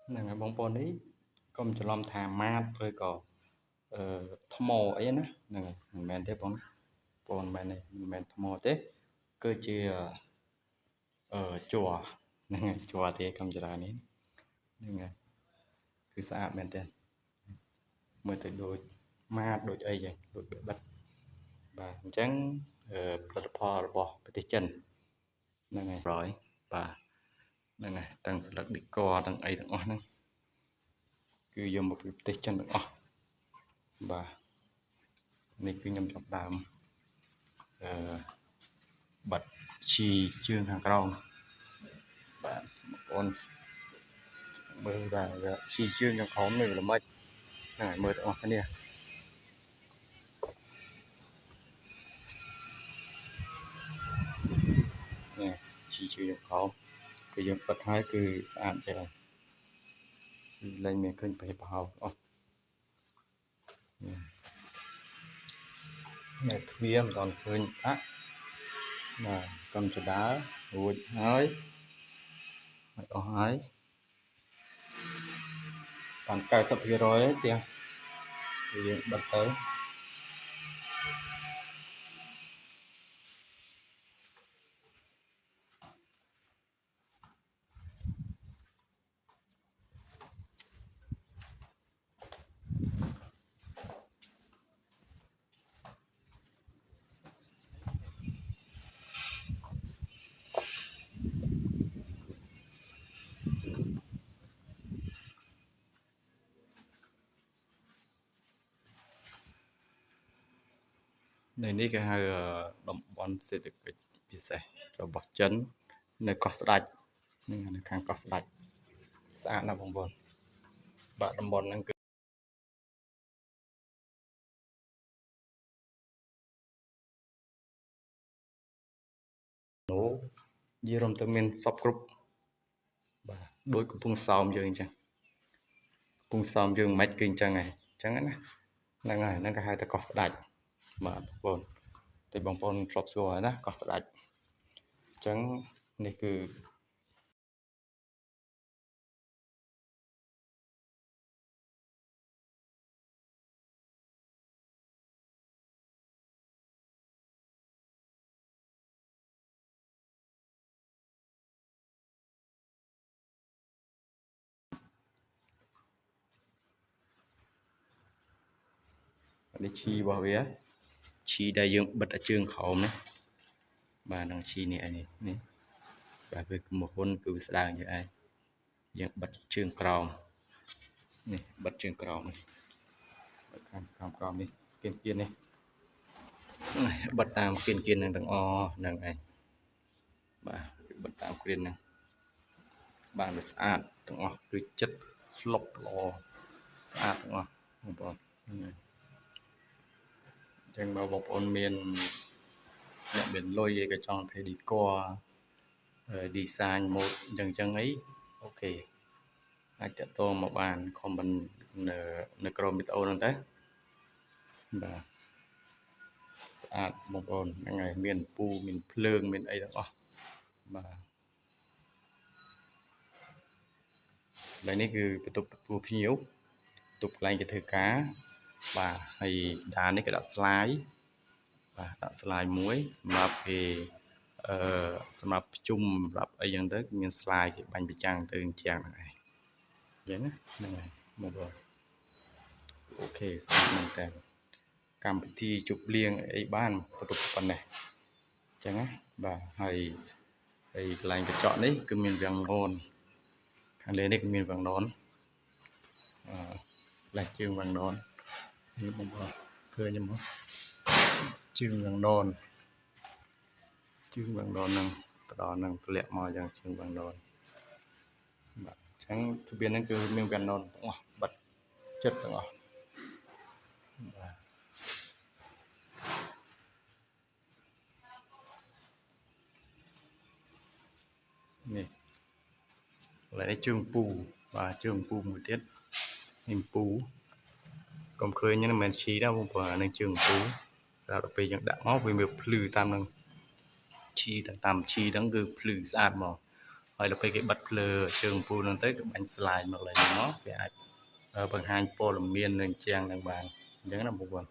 ហ្នឹងហើយបងប្អូននេះកុំច្រឡំថាម៉ាតឬក៏ថ្មអីណាហ្នឹងហើយមិនមែនទេបងប្អូនមែនទេមិនមែនថ្មទេគឺជាជ័រហ្នឹងហើយជ័រទេកុំច្រឡំនេះហ្នឹងហើយគឺស្អាតមែនទេមើលទៅដូចម៉ាតដូចអីចឹងដូចបិទបាទអញ្ចឹងផលិតផលរបស់ប្រទេសចិនហ្នឹងហើយប្រយបាទហ្នឹងហើយទាំងស្លឹកឌីកទាំងអីទាំងអស់ហ្នឹងគឺយកមកពីប្រទេសចិនទាំងអស់បាទនេះគឺខ្ញុំចាប់ដើមបាត់ជីជើងខាងក្រោមបាទបងប្អូនមើលបាទជីជើងខាងក្រោមនេះល្មិចហ្នឹងហើយមើលទាំងអស់គ្នានេះជីជើងខាងក្រោមគឺយើងបិទហើយគឺស្អាតចេះហើយគឺលែងមានឃើញប្រហិតប្រហោអស់នេះទ្វារមិនទាន់ឃើញបាទកំចដាលរួចហើយអស់ហើយបាន 90% ទេផ្ទះគឺយើងបិទទៅនៅនេះគេហៅតំបន់សេដ្ឋកិច្ចពិសេសរបស់ចិននៅកោះស្ដេចនឹងនៅខាងកោះស្ដេចស្អាតណាស់បងប្អូនបាទតំបន់ហ្នឹងគឺនិយាយរំទៅមានសពគ្រប់បាទដូចកំពង់សោមយើងអញ្ចឹងកំពង់សោមយើងមិនគឺអញ្ចឹងហើយអញ្ចឹងណាហ្នឹងហើយហ្នឹងគេហៅថាកោះស្ដេចបាទបងប្អូនតែបងប្អូនធ្លាប់ស្គាល់ហើយណាកោះស្ដេចអញ្ចឹងនេះគឺនេះឈីរបស់វាឈីដែលយើងបិទជើងក្រោមណាបាទនឹងឈីនេះឯនេះបាទវាមហ៊ុនគឺវាស្ដើងយើងឯងយើងបិទជើងក្រោមនេះបិទជើងក្រោមនេះបិទខាងក្រោមនេះគៀននេះបិទតាមគៀនហ្នឹងទាំងអស់ហ្នឹងឯងបាទបិទតាមគ្រានហ្នឹងបានវាស្អាតទាំងអស់គឺចិត្តស្លុបល្អស្អាតទាំងអស់បងប្អូនអញ្ចឹងបើបងប្អូនមានអ្នកមានលុយអីក៏ចង់ធ្វើឌីក័រdesign mode អញ្ចឹងអីអូខេអាចតាក់ទងមកបាន comment នៅក្រោមវីដេអូហ្នឹងទៅបាទស្អាតបងប្អូនហ្នឹងហើយមានពូមានភ្លើងមានអីទាំងអស់បាទកន្លែងនេះគឺបន្ទប់ទទួលភ្ញៀវបន្ទប់កន្លែងគេធ្វើការបាទហើយដាននេះគេដាក់ស្លាយបាទដាក់ស្លាយមួយសម្រាប់គេសម្រាប់ប្រជុំសម្រាប់អីចឹងទៅមានស្លាយគេបាញ់ប្រចាំងទៅអញ្ចឹងហ្នឹងឯងអញ្ចឹងណាហ្នឹងហើយមកបងអូខេស្អាតមែនតើកម្មវិធីជប់លៀងអីបានបន្ទប់ប៉ុណ្ណេះអញ្ចឹងណាបាទហើយកន្លែងកញ្ចក់នេះគឺមានវាំងននខាងលើនេះគឺមានវាំងននលេះជើងវាំងនននេះបងប្អូនឃើញទេមកជើងវាំងននហ្នឹងទៅដល់ហ្នឹងធ្លាក់មកយ៉ាងជើងវាំងននបាទអញ្ចឹងទ្វារហ្នឹងគឺមានវាំងននទាំងអស់បិទចិត្តទាំងអស់បាទនេះកន្លែងនេះជើងពូបាទជើងពូមួយទៀតនេះពូកុំឃើញហ្នឹងមិនមែនឈីណាបងប្អូនអានេះជើងពូស្រាប់តែពេលយើងដាក់មកវាមានភ្លឺតាមនឹងឈីតាមឈីហ្នឹងគឺភ្លឺស្អាតមក ហើយដល់ពេលគេបិទភ្លើជើងពូលហ្នឹងទៅគេបាញ់ slide មកឡើយមកគេអាចបង្ហាញព័ត៌មាននៅជាងនឹងបានអញ្ចឹងណាបងប្អូន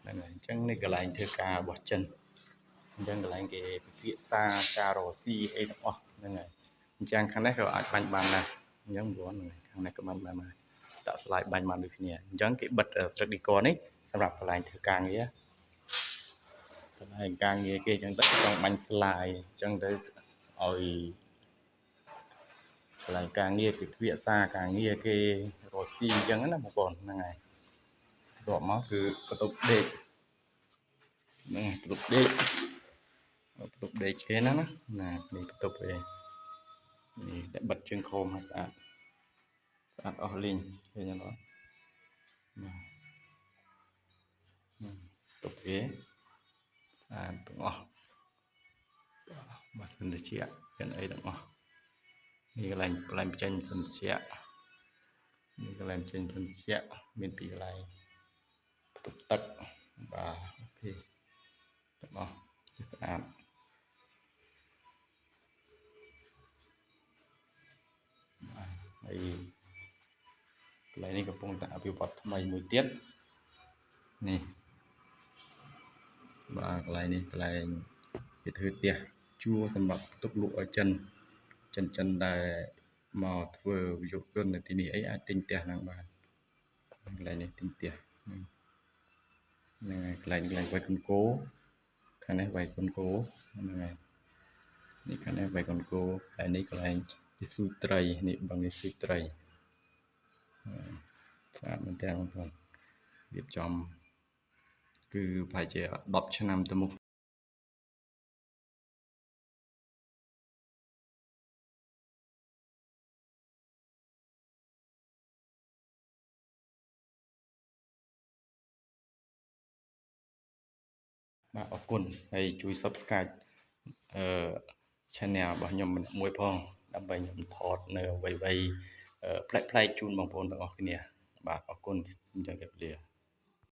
ហ្នឹងហើយអញ្ចឹងនេះកន្លែងធ្វើការរបស់ចិនអញ្ចឹងកន្លែងគេពិភាក្សាការរកស៊ីអីទាំងអស់ហ្នឹងហើយអញ្ចឹងខាងនេះក៏អាចបាញ់បានដែរអញ្ចឹងបងប្អូនខាងនេះក៏បាញ់បានដែរដាក់ slide បាញ់បានដូចគ្នាអញ្ចឹងគេបិទ Strategicon នេះសម្រាប់កន្លែងធ្វើការងារកន្លែងការងារគេអញ្ចឹងទៅចង់បាញ់ slide អញ្ចឹងទៅឲ្យកន្លែងការងារគេពិភាក្សាការងារគេរកស៊ីអញ្ចឹងណាបងប្អូនហ្នឹងហើយបន្ទាប់មកគឺបន្ទប់ដេកហ្នឹងបន្ទប់ដេកគេណានេះបន្ទប់គេនេះតែបិទជើងខោមឲ្យស្អាតអស់លីងឃើញអត់បន្ទប់គេស្អាតទាំងអស់បើសិនជាមានអីទាំងអស់នេះកន្លែងបញ្ចេញសន្តិជានេះកន្លែងបញ្ចេញសន្តិជាមានពីរកន្លែងបន្ទប់ទឹកបាទអូខេទាំងអស់ស្អាតហើយកន្លែងនេះកំពុងតែអភិវឌ្ឍថ្មីមួយទៀតនេះបាទកន្លែងនេះកន្លែងគេធ្វើផ្ទះជួលសម្រាប់ទុកលក់ឲ្យចិនដែលមកធ្វើវិយោគយន្តនៅទីនេះអីអាចទិញផ្ទះហ្នឹងបានកន្លែងនេះទិញផ្ទះហ្នឹងហើយកន្លែងវាយកូនគោខាងនេះវាយកូនគោហ្នឹងហើយនេះខាងនេះវាយកូនគោហើយនេះកន្លែងជាស៊ូត្រីនេះបងនេះស៊ូត្រីស្អាតមែនតើបងប្អូនរៀបចំគឺប្រហែលជា10ឆ្នាំទៅមុខបាទអរគុណហើយជួយ Subscribe channel របស់ខ្ញុំមួយផងដើម្បីខ្ញុំថតនៅអ្វីៗប្លែកៗជូនបងប្អូនទាំងអស់គ្នាបាទអរគុណខ្ញុំជម្រាបលា